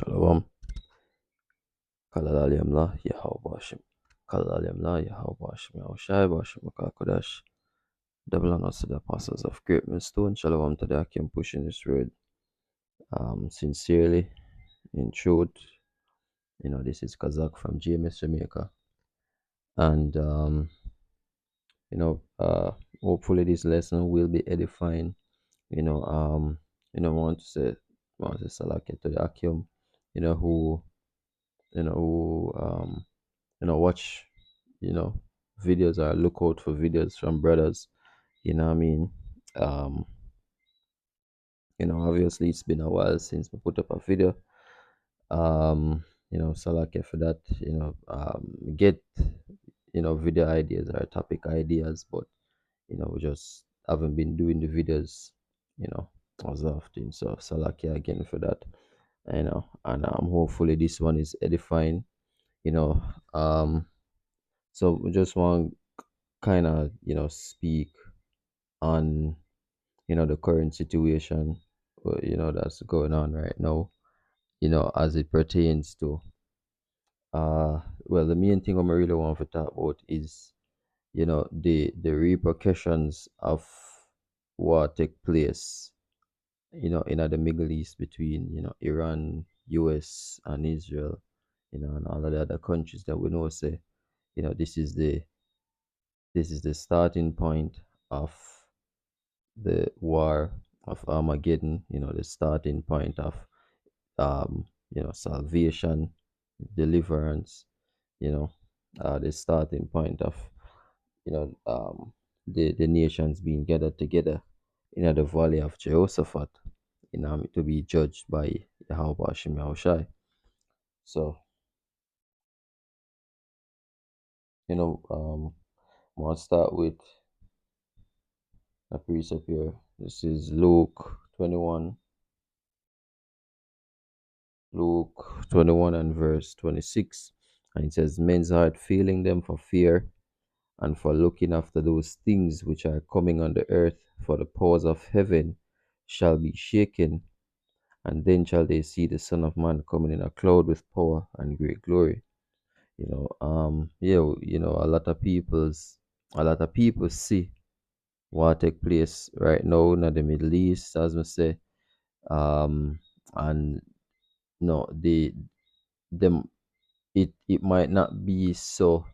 Shalom. Kalal Yamla Yahawashim. Kalal Yamla Yahawashim Yahushai Bashim Kodash. Double honors to the apostles of Great Millstone. Shalom to the Akim pushing this road. Sincerely, in truth, this is Kazak from GMS Jamaica. And hopefully this lesson will be edifying. Want to say Salakia to the Akim, who watch, you know, videos or look out for videos from brothers. You know what I mean? Um, obviously it's been a while since we put up a video. Salake for that, get, video ideas or topic ideas, but we just haven't been doing the videos, you know, as often. So Salake again for that. And hopefully this one is edifying, you know. So we just want kind of speak on the current situation that's going on right now, as it pertains to the main thing I really want to talk about is the repercussions of what take place in the Middle East between Iran, US and Israel, and all of the other countries that we know say this is the starting point of the war of Armageddon, the starting point of salvation, deliverance, you know, the starting point of you know the nations being gathered together in the valley of Jehoshaphat, to be judged by Yahweh Hashem Yahushai. So, I want to start with a precept here. This is Luke 21. Luke 21 and verse 26. And it says, men's heart failing them for fear and for looking after those things which are coming on the earth, for the powers of heaven shall be shaken, and then shall they see the Son of Man coming in a cloud with power and great glory. A lot of people see what take place right now in the Middle East, as we say, and they them it might not be so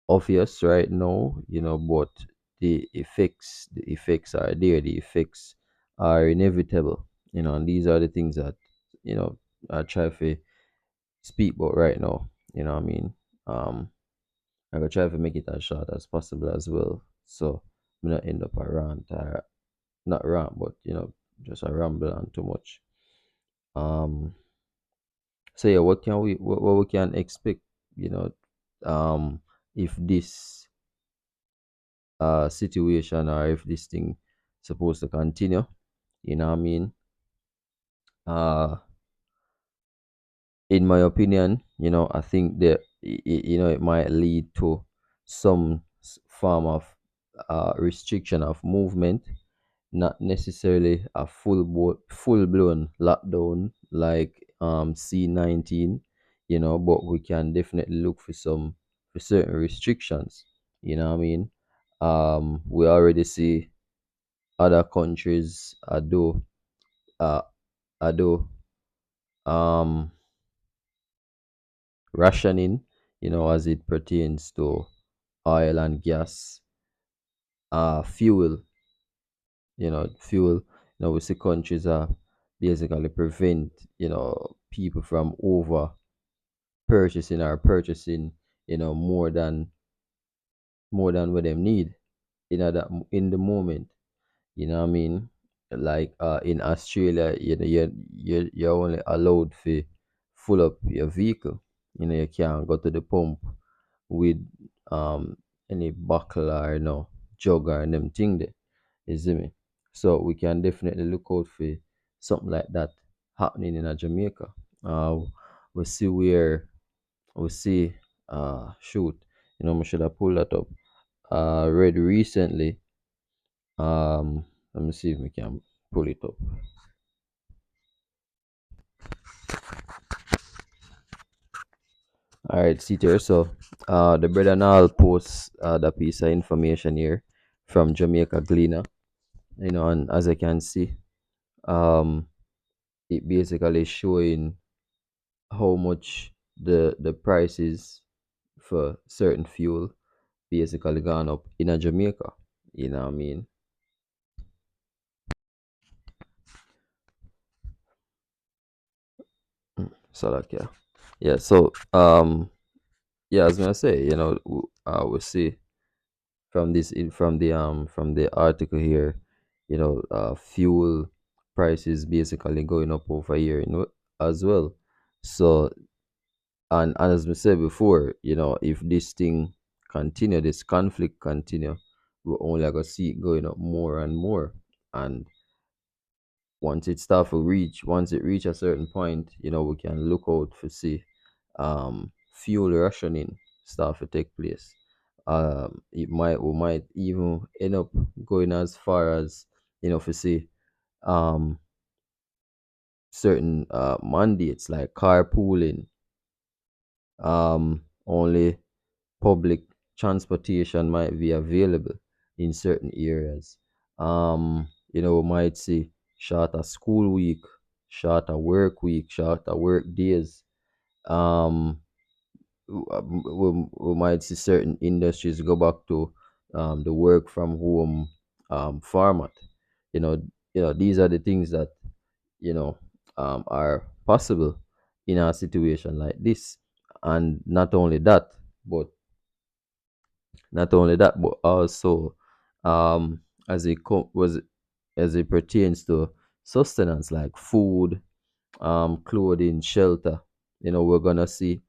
obvious right now, but the effects are there. The effects are inevitable, and these are the things that I try to speak about right now. You know what I mean? I will try to make it as short as possible as well, so we not end up a rant, not rant, but just a ramble on too much. Um, so yeah, what we can expect, you know, if this situation, or if this thing supposed to continue, you know what I mean? Uh, in my opinion, I think that it might lead to some form of restriction of movement, not necessarily a full blown lockdown like C-19, but we can definitely look for certain restrictions. You know what I mean? We already see other countries uh do um rationing, as it pertains to oil and gas, fuel, fuel. We see countries are basically prevent, people from over purchasing, more than what they need, that in the moment. You know what I mean? Like in Australia, you're only allowed to full up your vehicle. You can't go to the pump with um any buckle or jug or them thing there. You see me? So we can definitely look out for something like that happening in a Jamaica. Uh we see where we see shoot, we should have pulled that up. Read recently. Let me see if we can pull it up. All right, see there. So, the brother now posts the piece of information here from Jamaica Gleaner. And as I can see, um, it basically showing how much the prices for certain fuel basically gone up in a Jamaica. You know what I mean? So like yeah. So yeah, as I say, we see from from the article here, fuel prices basically going up over here, as well. So and as we said before, if this thing continue, this conflict continue, we're only gonna see it going up more and more. And once it reach a certain point, we can look out for see fuel rationing start to take place. We might even end up going as far as, for see um certain mandates like carpooling, only public transportation might be available in certain areas. We might see shorter school week, shorter work days. Um, we might see certain industries go back to the work from home format. You know, these are the things that you know are possible in a situation like this. And but not only that, but also um, was as it pertains to sustenance like food, clothing, shelter. We're gonna see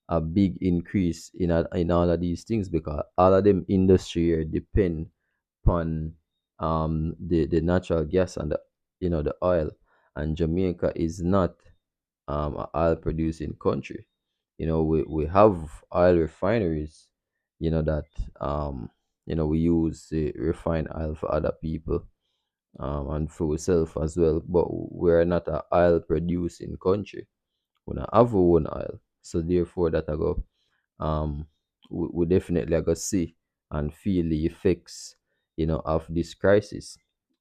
a big increase in all of these things because all of them industry here depend upon the natural gas and the oil. And Jamaica is not an oil producing country. We have oil refineries, that we use to refine oil for other people, and for ourselves as well. But we're not a oil producing country. We don't have our own oil. So therefore that I go um we definitely are gonna see and feel the effects, of this crisis.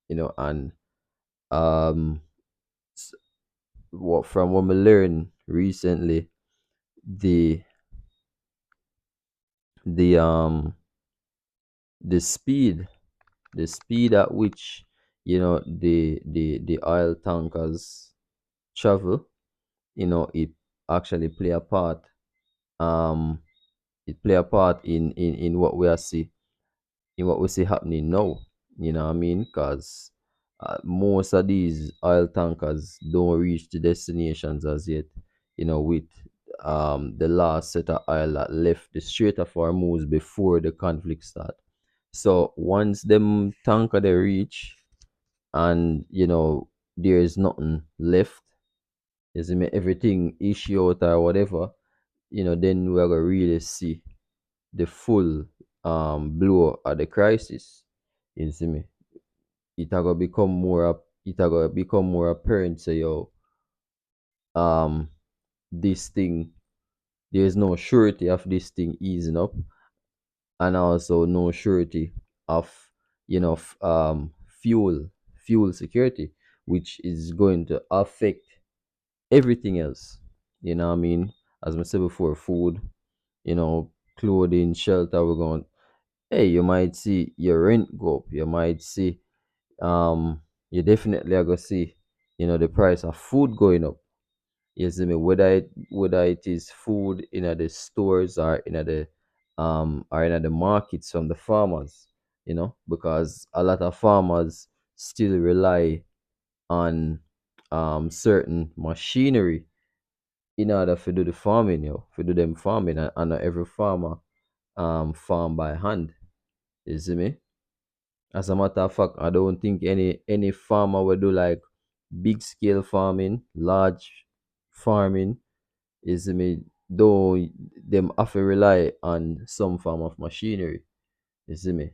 And um what from what we learned recently, the the um the speed the speed at which the oil tankers travel, it actually play a part. um it play a part in what we are see in what we see happening now. You know what I mean? Because most of these oil tankers don't reach the destinations as yet. With the last set of oil that left the Strait of Hormuz before the conflict start. So once them tanker they reach, and there is nothing left, is everything issue out or whatever, then we're gonna really see the full blow of the crisis. You see me? It a gonna become more apparent, say yo, um this thing, there's no surety of this thing easing up, and also no surety of fuel security, which is going to affect everything else. You know what I mean? As I said before, food, clothing, shelter, we're going, hey, you might see your rent go up. You might see, you definitely are gonna see, the price of food going up. You see me? Whether it is food in the stores or in the markets from the farmers, because a lot of farmers still rely on certain machinery in order to do the farming, to do them farming, and not every farmer farm by hand. You see me? As a matter of fact, I don't think any farmer will do like big scale farming, large farming. You see me? Though them have to rely on some form of machinery. You see me?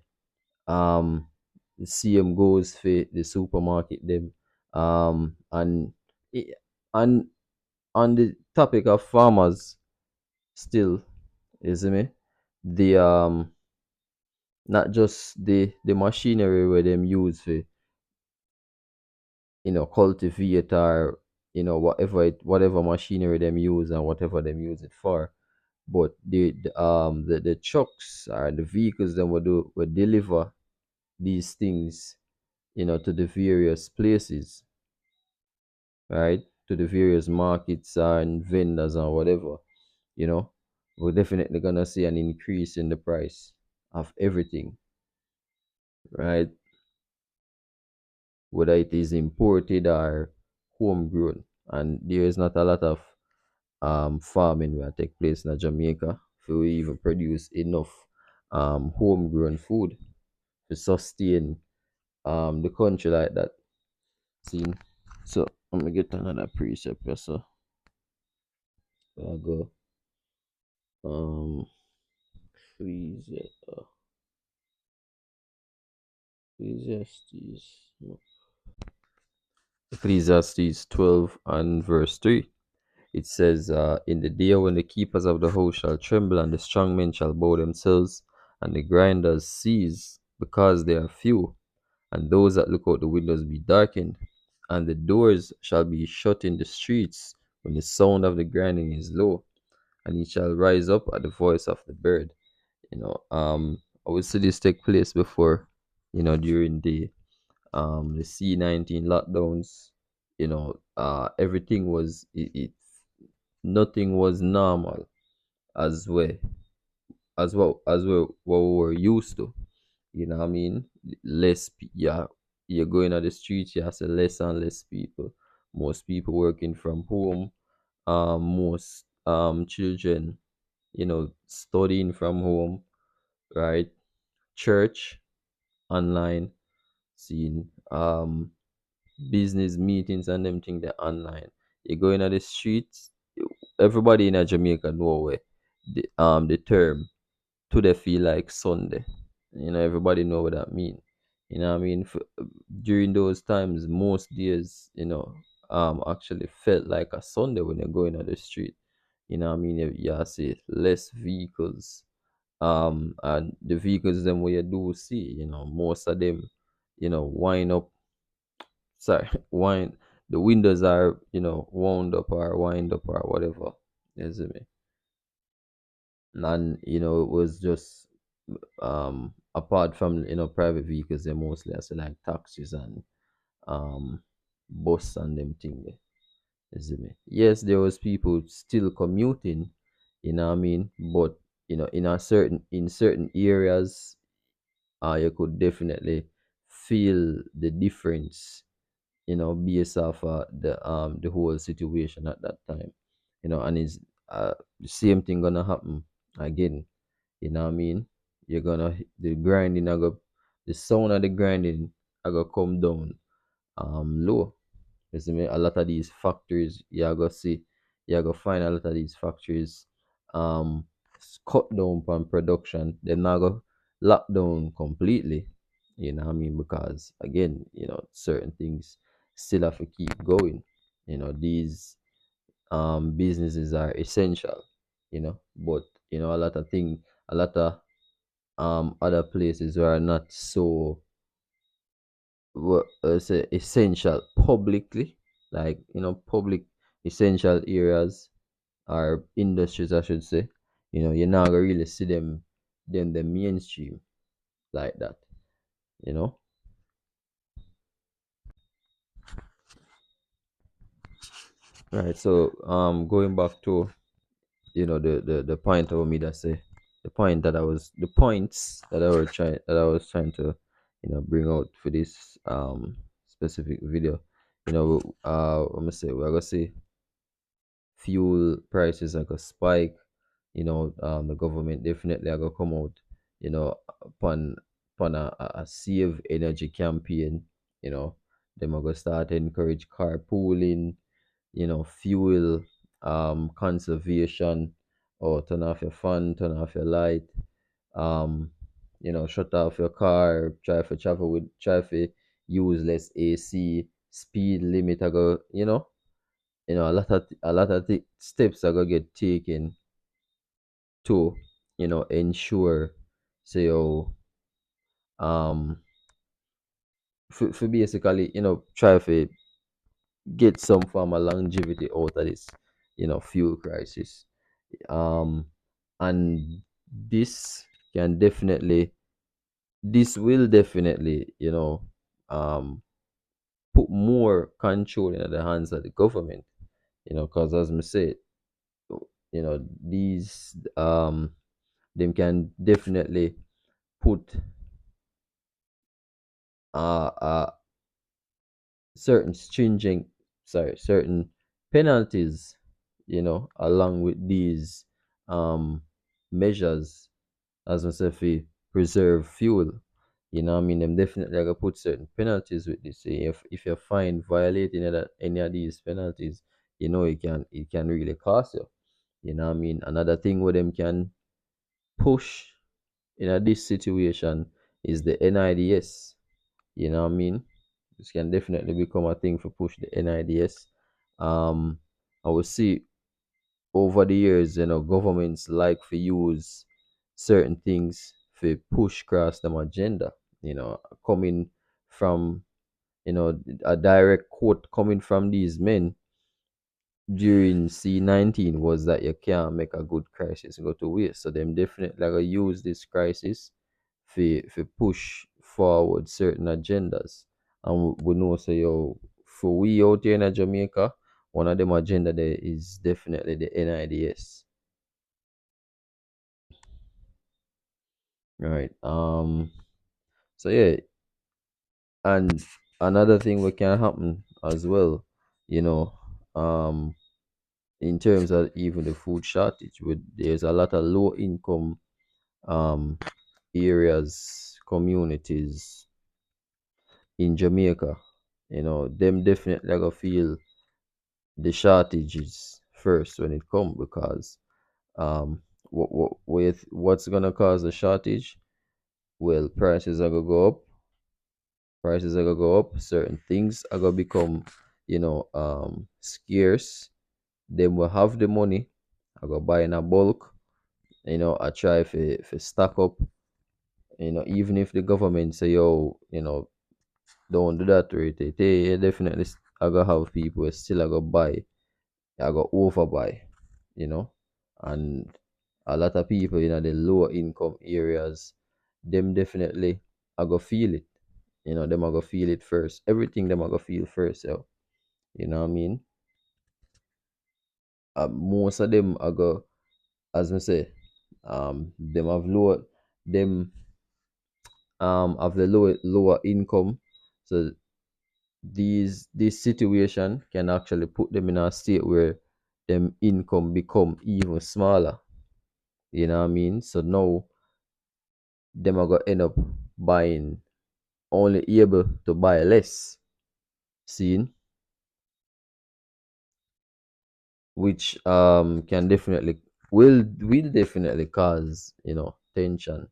Um, the same goes for the supermarket them. And i- and on the topic of farmers, still, you see me? The not just the machinery where them use for cultivate or whatever machinery them use and whatever them use it for, but the trucks or the vehicles them will deliver these things to the various places, right? To the various markets and vendors and whatever, you know, we're definitely gonna see an increase in the price of everything, right? Whether it is imported or homegrown. And there is not a lot of farming that take place in Jamaica for we even produce enough homegrown food to sustain the country like that. See, so I'm gonna get another precept here, so I'll go um freeze it, Ecclesiastes, no. Ecclesiastes 12 and verse 3. It says, in the day when the keepers of the house shall tremble, and the strong men shall bow themselves, and the grinders cease, because they are few, and those that look out the windows be darkened, and the doors shall be shut in the streets, when the sound of the grinding is low, and he shall rise up at the voice of the bird. I would see this take place before, during the C-19 lockdowns. Everything was nothing was normal as what we were used to. You know what I mean? Yeah, you're going on the streets, you have to less and less people. Most people working from home. Most children, studying from home, right? Church online, seeing business meetings and them thing they're online. You go in on the streets, everybody in a Jamaica know where the term to they feel like Sunday. Everybody know what that mean. I mean? During those times, most days, actually felt like a Sunday when you're going on the street. I mean? You see less vehicles. And the vehicles them where you do see, most of them, wind up, sorry, wind, the windows are, wound up or wind up or whatever. You see me? And it was just apart from private vehicles, they mostly as like taxis and um bus and them thing there. You see me? Yes, there was people still commuting, what I mean, but in certain areas, you could definitely feel the difference, based off the whole situation at that time. And it's the same thing gonna happen again. What I mean? You're gonna the grinding I go the sound of the grinding I go come down low. You see me? A lot of these factories you go find a lot of these factories cut down on production. They're not go lock down completely. What I mean? Because again, certain things still have to keep going. These businesses are essential, but a lot of other places were not so say essential publicly, like public essential areas or industries, I should say. You're not gonna really see them the mainstream like that. You know, right? So going back to the point of me that say the points that I was trying to bring out for this specific video. I'm gonna say we're gonna see fuel prices are gonna spike. The government definitely are gonna come out, upon a save energy campaign. Them are gonna start to encourage carpooling, fuel conservation, or turn off your fan, turn off your light, um, shut off your car, try to use less AC, speed limit I go, a lot of steps are gonna get taken to, ensure, say, um for basically, try to get some form of longevity out of this, fuel crisis. um and this can definitely this will definitely, um put more control in the hands of the government, because as I said, these them can definitely put uh certain stringent, certain penalties, along with these measures, as I say, fi preserve fuel. I mean, them definitely gonna put certain penalties with this. Say if you find violating any of these penalties, it can really cost you. I mean, another thing where them can push this situation is the NIDS. What I mean? This can definitely become a thing for push the NIDS. Um, I will see over the years, governments like to use certain things to push across them agenda. Coming from, a direct quote coming from these men during C-19 was that you can't make a good crisis go to waste. So them definitely gonna use this crisis for push forward certain agendas. And we know, so yo, for we out here in Jamaica, one of them agenda there is definitely the NIDS. Right. So yeah, and another thing what can happen as well, you know, um, in terms of even the food shortage, with there's a lot of low income um areas, communities in Jamaica. Them definitely gonna feel the shortages first when it come, because what's gonna cause the shortage? Well, prices are gonna go up, certain things are gonna become, scarce. Them will have the money, I go buy in a bulk, I try for stock up, even if the government say, yo, don't do that, rate it, hey, definitely I gonna have people still I go buy, I go overbuy, you know, and a lot of people in the lower income areas, them definitely I go feel it, them I go feel it first. Everything them I go feel first, so you know what I mean. Most of them I go, as I say, them have lower, them have the lower income, so this situation can actually put them in a state where them income become even smaller. You know what I mean? So now them are gonna end up buying, only able to buy less, seen, which can definitely will definitely cause, tension.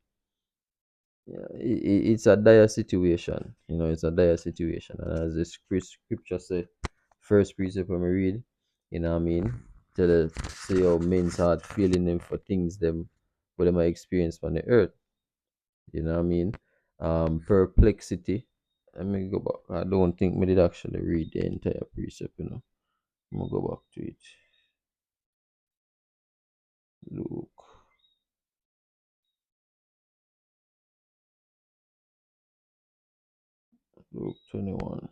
Yeah, it's a dire situation. It's a dire situation, and as the scripture say, first precept when we read, what I mean, tell us, say how men's heart feeling them for things them what them might experience on the earth. What I mean, perplexity. Let me go back. I don't think we did actually read the entire precept. I'm gonna go back to it. Luke, Luke 21.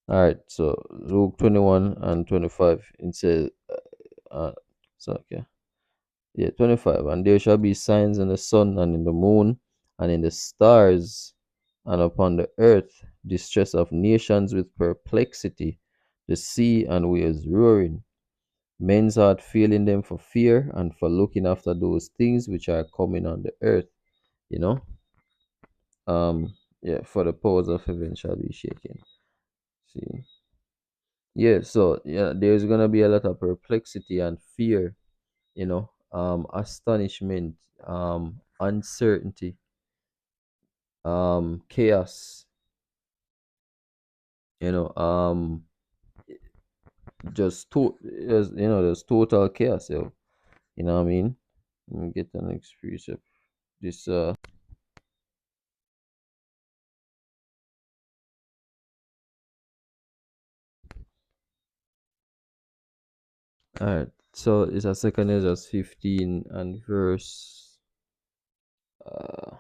All right, so Luke 21 and 25. It says, so okay. Yeah, 25. And there shall be signs in the sun and in the moon and in the stars, and upon the earth distress of nations with perplexity, the sea and waves roaring, men's heart failing them for fear and for looking after those things which are coming on the earth. You know, yeah, for the powers of heaven shall be shaken. See, yeah, so yeah, there's gonna be a lot of perplexity and fear, astonishment, uncertainty, chaos, you know, um, there's total chaos, yo. You know what I mean? Let me get the next precept. This Alright. So it's a second Ezra 15 and uh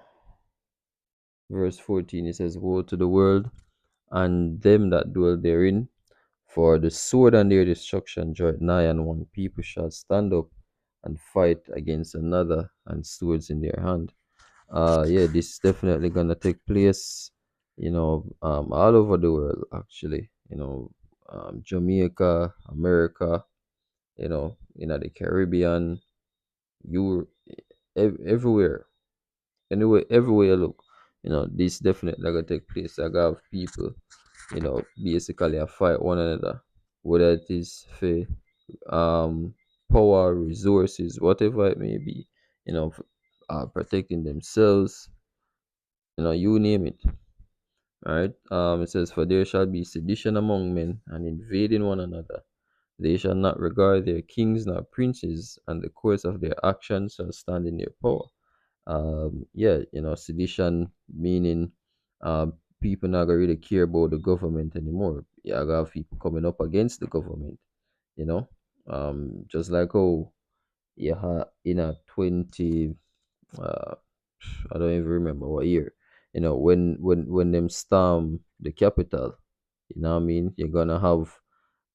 verse 14. It says, "Woe to the world and them that dwell therein, for the sword and their destruction draweth nigh, and one people shall stand up and fight against another, and swords in their hand." Yeah, this is definitely gonna take place, all over the world actually. Jamaica, America, the Caribbean, Europe, everywhere, anywhere, everywhere you look, this definitely gonna take place. I got people, basically a fight one another, whether it is for um power, resources, whatever it may be, protecting themselves, you name it. All right. It says, "For there shall be sedition among men, and invading one another. They shall not regard their kings nor princes, and the course of their actions shall stand in their power." Yeah, sedition meaning people not gonna really care about the government anymore. Yeah, I got people coming up against the government, you know. Just like how you had in a 20 uh I don't even remember what year, when them storm the capital, what I mean? You're gonna have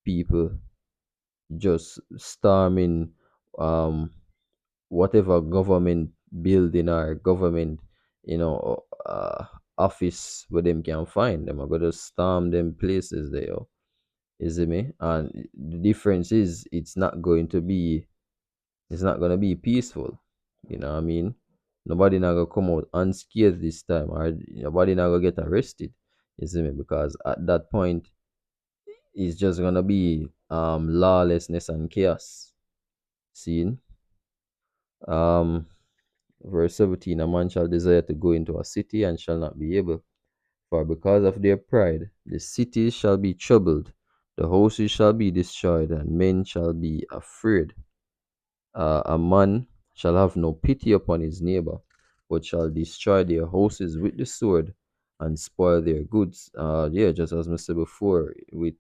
people just storming um whatever government building or government, office where them can find them. I'm gonna storm them places there. You see me? And the difference is it's not gonna be peaceful. You know what I mean? Nobody not gonna come out unscathed this time, or nobody not gonna get arrested. You see me? Because at that point it's just gonna be lawlessness and chaos. Seeing? Um Verse 17, "A man shall desire to go into a city and shall not be able, for because of their pride the cities shall be troubled, the houses shall be destroyed, and men shall be afraid. A man shall have no pity upon his neighbor, but shall destroy their houses with the sword and spoil their goods." Yeah, just as I said before, with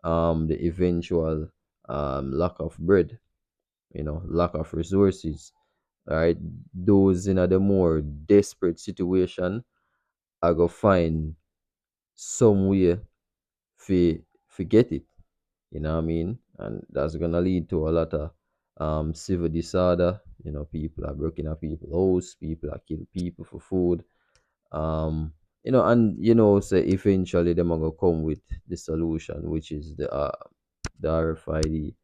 the eventual lack of bread, lack of resources. All right, those in a the more desperate situation I go find some way to forget it. You know what I mean? And that's gonna lead to a lot of civil disorder. People are breaking up people's house, people are killing people for food. Um, and say eventually them are gonna come with the solution, which is the RFID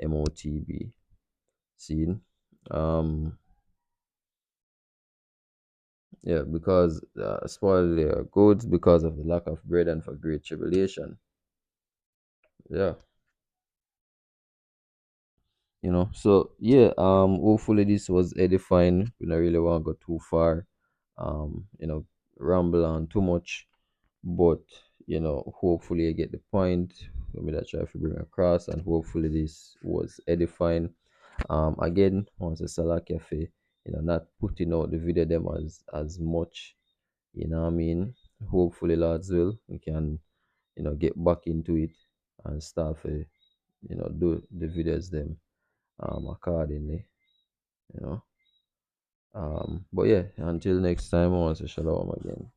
MOTB scene. Um, yeah, because spoil their goods because of the lack of bread and for great tribulation. Yeah. So yeah, hopefully this was edifying. We don't really want to go too far, um you know ramble on too much, but hopefully you get the point. Let me that try to bring across, and hopefully this was edifying. Again, once a Salah Cafe, not putting out the video them as much, what I mean. Hopefully Lord's will, we can get back into it and start do the videos them accordingly, you know. But yeah, until next time, I want to say shalom again.